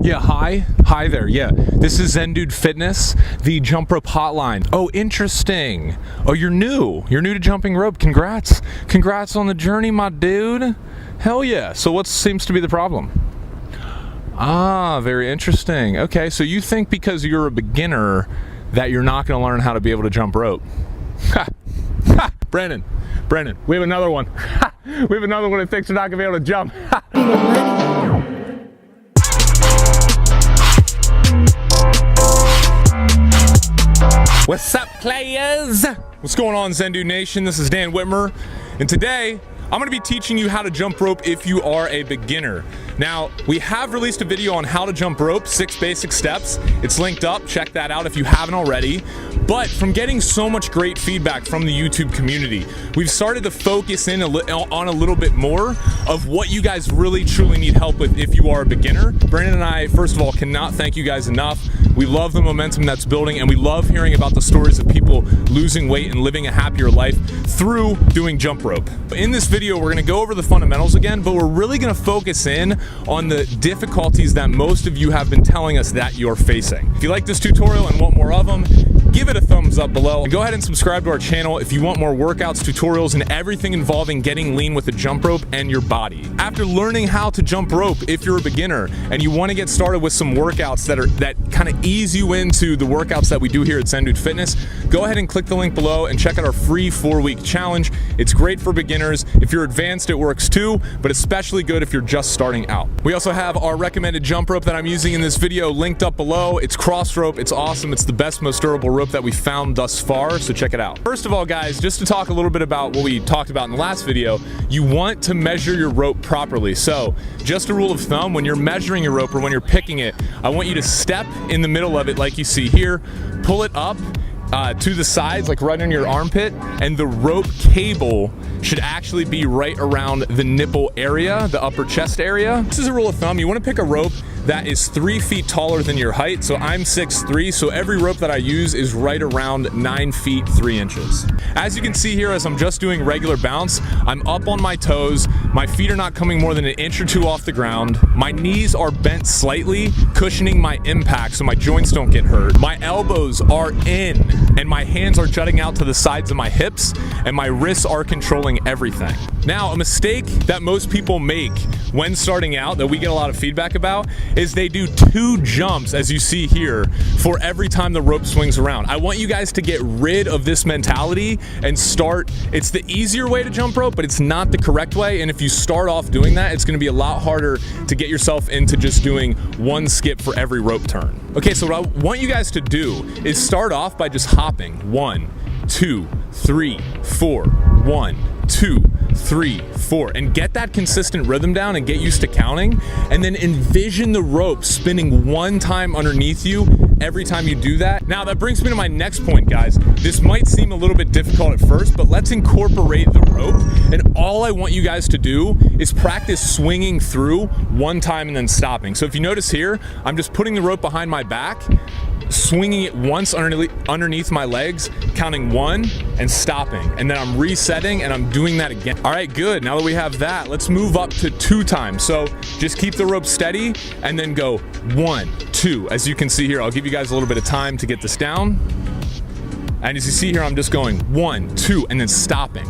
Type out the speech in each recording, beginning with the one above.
Yeah, hi there. Yeah, this is Zen Dude Fitness, the jump rope hotline. Oh, interesting. Oh, you're new to jumping rope. Congrats on the journey, my dude. Hell yeah. So what seems to be the problem? Ah, very interesting. Okay, so you think because you're a beginner that you're not going to learn how to be able to jump rope? Ha! Ha! Brandon, we have another one. Ha! We have another one that thinks you're not going to be able to jump. Ha! What's up, players? What's going on, Zen Dude Nation? This is Dan Whitmer, and today I'm going to be teaching you how to jump rope if you are a beginner. Now, we have released a video on how to jump rope, 6 basic steps. It's linked up, check that out if you haven't already. But from getting so much great feedback from the YouTube community, we've started to focus in on a little bit more of what you guys really truly need help with if you are a beginner. Brandon and I, first of all, cannot thank you guys enough. We love the momentum that's building, and we love hearing about the stories of people losing weight and living a happier life through doing jump rope. In this video, we're gonna go over the fundamentals again, but we're really gonna focus in on the difficulties that most of you have been telling us that you're facing. If you like this tutorial and want more of them, give it a thumbs up below. And go ahead and subscribe to our channel if you want more workouts, tutorials, and everything involving getting lean with the jump rope and your body. After learning how to jump rope, if you're a beginner and you want to get started with some workouts that kind of ease you into the workouts that we do here at Zen Dude Fitness, go ahead and click the link below and check out our free 4-week challenge. It's great for beginners. If you're advanced, it works too, but especially good if you're just starting out. We also have our recommended jump rope that I'm using in this video linked up below. It's cross rope. It's awesome. It's the best, most durable rope that we found thus far, so check it out. First of all, guys, just to talk a little bit about what we talked about in the last video, you want to measure your rope properly. So just a rule of thumb, when you're measuring your rope or when you're picking it, I want you to step in the middle of it like you see here, pull it up to the sides, like right in your armpit, and the rope cable should actually be right around the nipple area, the upper chest area. This is a rule of thumb. You want to pick a rope that is 3 feet taller than your height. So I'm 6'3", so every rope that I use is right around 9 feet 3 inches. As you can see here, as I'm just doing regular bounce, I'm up on my toes. My feet are not coming more than an inch or 2 off the ground. My knees are bent slightly, cushioning my impact so my joints don't get hurt. My elbows are in, and my hands are jutting out to the sides of my hips, and my wrists are controlling everything. Now, a mistake that most people make when starting out that we get a lot of feedback about is they do 2 jumps, as you see here, for every time the rope swings around. I want you guys to get rid of this mentality and start. It's the easier way to jump rope, but it's not the correct way. And if you start off doing that, it's gonna be a lot harder to get yourself into just doing 1 skip for every rope turn. Okay, so what I want you guys to do is start off by just hopping. 1, 2, 3, 4, 1, 2, 3, 4, and get that consistent rhythm down and get used to counting, and then envision the rope spinning 1 time underneath you every time you do that. Now that brings me to my next point, guys. This might seem a little bit difficult at first, but let's incorporate the rope, and all I want you guys to do is practice swinging through 1 time and then stopping. So if you notice here, I'm just putting the rope behind my back, swinging it once underneath my legs, counting 1 and stopping, and then I'm resetting and I'm doing that again. All right, good. Now that we have that, let's move up to 2 times. So just keep the rope steady and then go 1, 2. As you can see here, I'll give you guys a little bit of time to get this down. And as you see here, I'm just going 1, 2, and then stopping.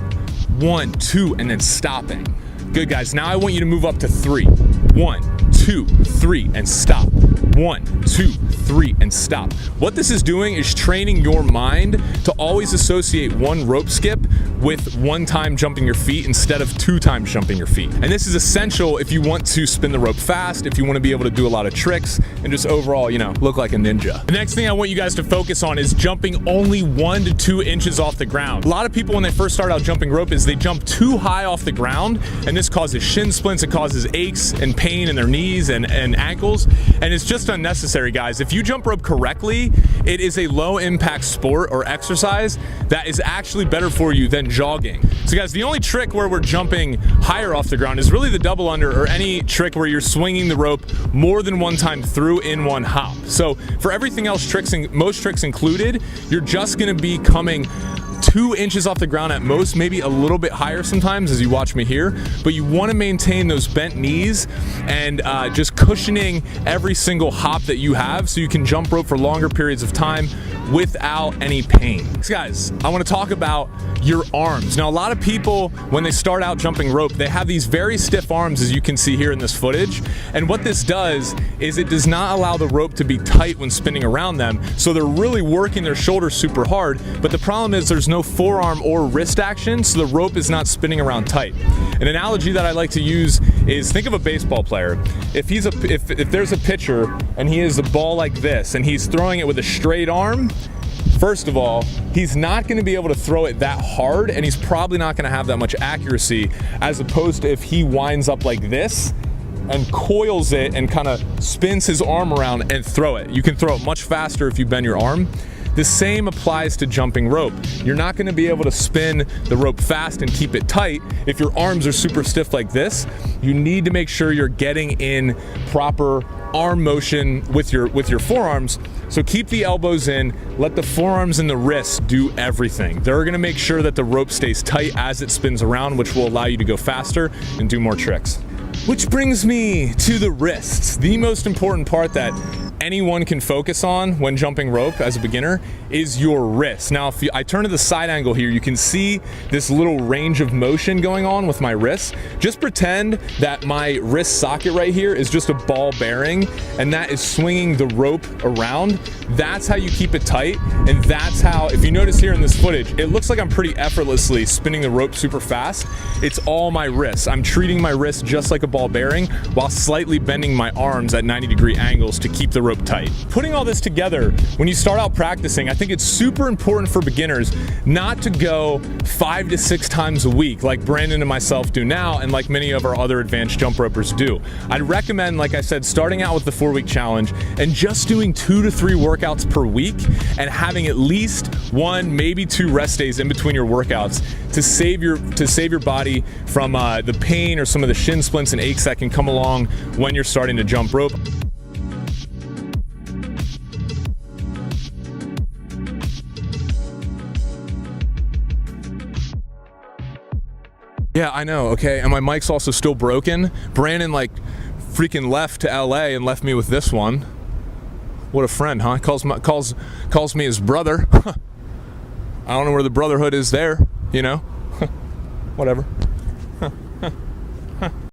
1, 2, and then stopping. Good, guys. Now I want you to move up to 3. 1, 2, 3, and stop. 1, 2, 3, and stop. What this is doing is training your mind to always associate 1 rope skip with 1 time jumping your feet instead of 2 times jumping your feet. And this is essential if you want to spin the rope fast, if you want to be able to do a lot of tricks, and just overall, you know, look like a ninja. The next thing I want you guys to focus on is jumping only 1 to 2 inches off the ground. A lot of people, when they first start out jumping rope, is they jump too high off the ground, and this causes shin splints, it causes aches and pain in their knees and ankles, and it's just unnecessary, guys. If you jump rope correctly, it is a low impact sport or exercise that is actually better for you than jogging. So guys, the only trick where we're jumping higher off the ground is really the double under, or any trick where you're swinging the rope more than 1 time through in 1 hop. So for everything else, most tricks included, you're just gonna be coming 2 inches off the ground at most, maybe a little bit higher sometimes as you watch me here, but you want to maintain those bent knees and just cushioning every single hop that you have so you can jump rope for longer periods of time without any pain. So guys, I want to talk about your arms. Now, a lot of people, when they start out jumping rope, they have these very stiff arms, as you can see here in this footage. And what this does is it does not allow the rope to be tight when spinning around them. So they're really working their shoulders super hard. But the problem is there's no forearm or wrist action, so the rope is not spinning around tight. An analogy that I like to use is, think of a baseball player. If there's a pitcher and he has a ball like this and he's throwing it with a straight arm, first of all, he's not going to be able to throw it that hard, and he's probably not going to have that much accuracy, as opposed to if he winds up like this and coils it and kind of spins his arm around and throw it. You can throw it much faster if you bend your arm. The same applies to jumping rope. You're not going to be able to spin the rope fast and keep it tight if your arms are super stiff like this. You need to make sure you're getting in proper arm motion with your forearms. So keep the elbows in, let the forearms and the wrists do everything. They're gonna make sure that the rope stays tight as it spins around, which will allow you to go faster and do more tricks. Which brings me to the wrists, the most important part that anyone can focus on when jumping rope as a beginner is your wrist. Now, if I turn to the side angle here, you can see this little range of motion going on with my wrists. Just pretend that my wrist socket right here is just a ball bearing, and that is swinging the rope around. That's how you keep it tight, and that's how, if you notice here in this footage, it looks like I'm pretty effortlessly spinning the rope super fast. It's all my wrists. I'm treating my wrist just like a ball bearing while slightly bending my arms at 90-degree angles to keep the rope tight. Putting all this together, when you start out practicing, I think it's super important for beginners not to go 5 to 6 times a week like Brandon and myself do now, and like many of our other advanced jump ropers do. I'd recommend, like I said, starting out with the 4-week challenge and just doing 2 to 3 workouts per week and having at least 1, maybe 2 rest days in between your workouts to save your body from the pain or some of the shin splints and aches that can come along when you're starting to jump rope. Yeah, I know, okay, and my mic's also still broken. Brandon like freaking left to LA and left me with this one. What a friend, huh? Calls me his brother. I don't know where the brotherhood is there, you know? Whatever.